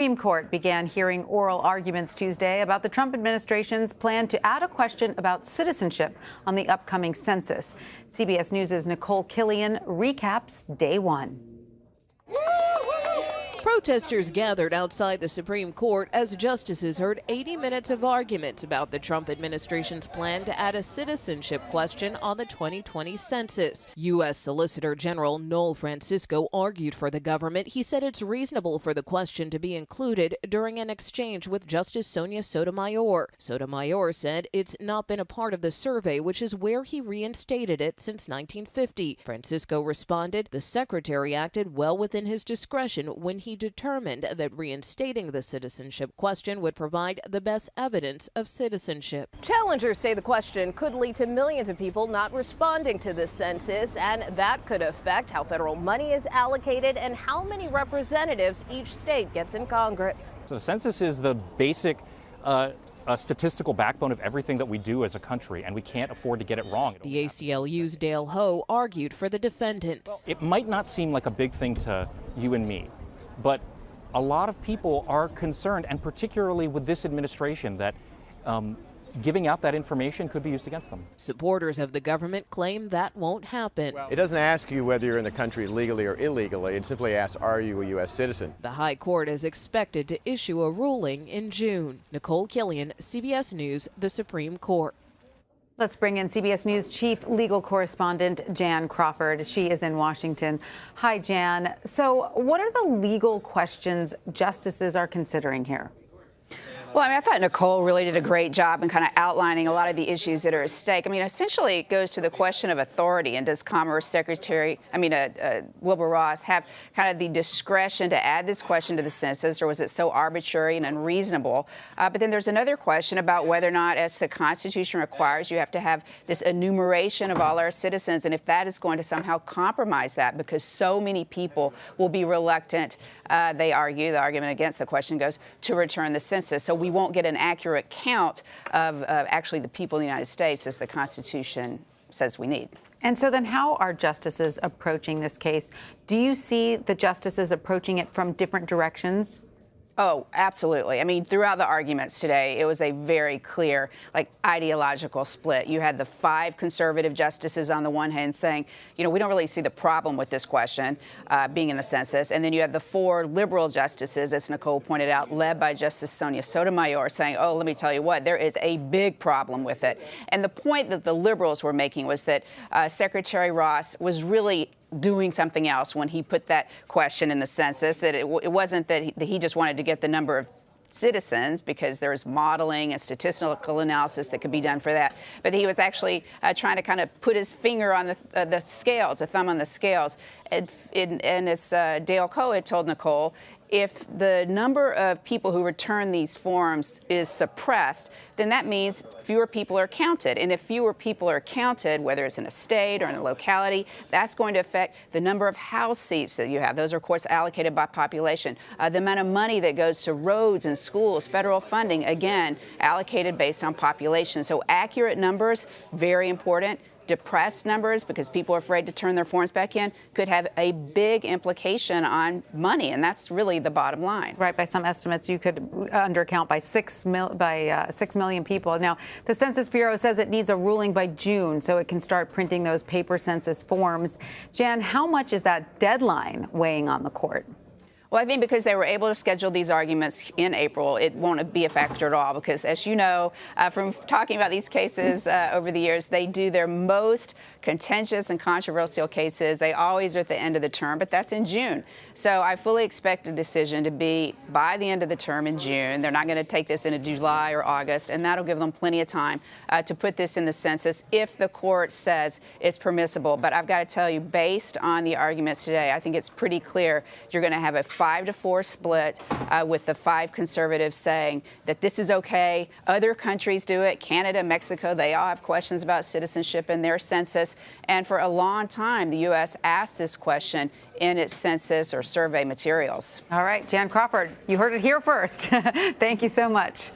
Supreme Court began hearing oral arguments Tuesday about the Trump administration's plan to add a question about citizenship on the upcoming census. CBS News' Nicole Killian recaps day one. Protesters gathered outside the Supreme Court as justices heard 80 minutes of arguments about the Trump administration's plan to add a citizenship question on the 2020 census. U.S. Solicitor General Noel Francisco argued for the government. He said it's reasonable for the question to be included during an exchange with Justice Sonia Sotomayor. Sotomayor said it's not been a part of the survey, which is where he reinstated it since 1950. Francisco responded, the secretary acted well within his discretion when he determined that reinstating the citizenship question would provide the best evidence of citizenship. Challengers say the question could lead to millions of people not responding to the census, and that could affect how federal money is allocated and how many representatives each state gets in Congress. So the census is the basic statistical backbone of everything that we do as a country, and we can't afford to get it wrong. The ACLU's Dale Ho argued for the defendants. It might not seem like a big thing to you and me, but a lot of people are concerned, and particularly with this administration, that giving out that information could be used against them. Supporters of the government claim that won't happen. It doesn't ask you whether you're in the country legally or illegally. It simply asks, are you a U.S. citizen? The High Court is expected to issue a ruling in June. Nicole Killian, CBS News, the Supreme Court. Let's bring in CBS News chief legal correspondent Jan Crawford. She is in Washington. Hi, Jan. So what are the legal questions justices are considering here? Well, I thought Nicole really did a great job in kind of outlining a lot of the issues that are at stake. Essentially, it goes to the question of authority. And does Commerce Secretary, Wilbur Ross, have kind of the discretion to add this question to the census, or was it so arbitrary and unreasonable? But then there's another question about whether or not, as the Constitution requires, you have to have this enumeration of all our citizens, and if that is going to somehow compromise that, because so many people will be reluctant, they argue, the argument against the question goes, to return the census. So we won't get an accurate count of actually the people in the United States as the Constitution says we need. And so then how are justices approaching this case? Do you see the justices approaching it from different directions? Oh, absolutely. Throughout the arguments today, it was a very clear, ideological split. You had the 5 conservative justices on the one hand saying, we don't really see the problem with this question being in the census. And then you had the 4 liberal justices, as Nicole pointed out, led by Justice Sonia Sotomayor, saying, oh, let me tell you what, there is a big problem with it. And the point that the liberals were making was that Secretary Ross was really doing something else when he put that question in the census, that it wasn't that he just wanted to get the number of citizens, because there's modeling and statistical analysis that could be done for that. But he was actually trying to kind of put his finger on the scales, a thumb on the scales. And as Dale Coe had told Nicole, if the number of people who return these forms is suppressed, then that means fewer people are counted. And if fewer people are counted, whether it's in a state or in a locality, that's going to affect the number of House seats that you have. Those are, of course, allocated by population. The amount of money that goes to roads and schools, federal funding, again, allocated based on population. So accurate numbers, very important. Depressed numbers, because people are afraid to turn their forms back in, could have a big implication on money, and that's really the bottom line. Right. By some estimates, you could undercount by 6 million people. Now, the Census Bureau says it needs a ruling by June so it can start printing those paper census forms. Jan, how much is that deadline weighing on the court? Well, I think because they were able to schedule these arguments in April, it won't be a factor at all, because, as you know, from talking about these cases over the years, they do their most contentious and controversial cases. They always are at the end of the term, but that's in June. So I fully expect a decision to be by the end of the term in June. They're not going to take this into July or August, and that'll give them plenty of time to put this in the census if the court says it's permissible. But I've got to tell you, based on the arguments today, I think it's pretty clear you're going to have a 5-4 split with the 5 conservatives saying that this is okay. Other countries do it. Canada, Mexico, they all have questions about citizenship in their census. And for a long time, the U.S. asked this question in its census or survey materials. All right, Jan Crawford, you heard it here first. Thank you so much.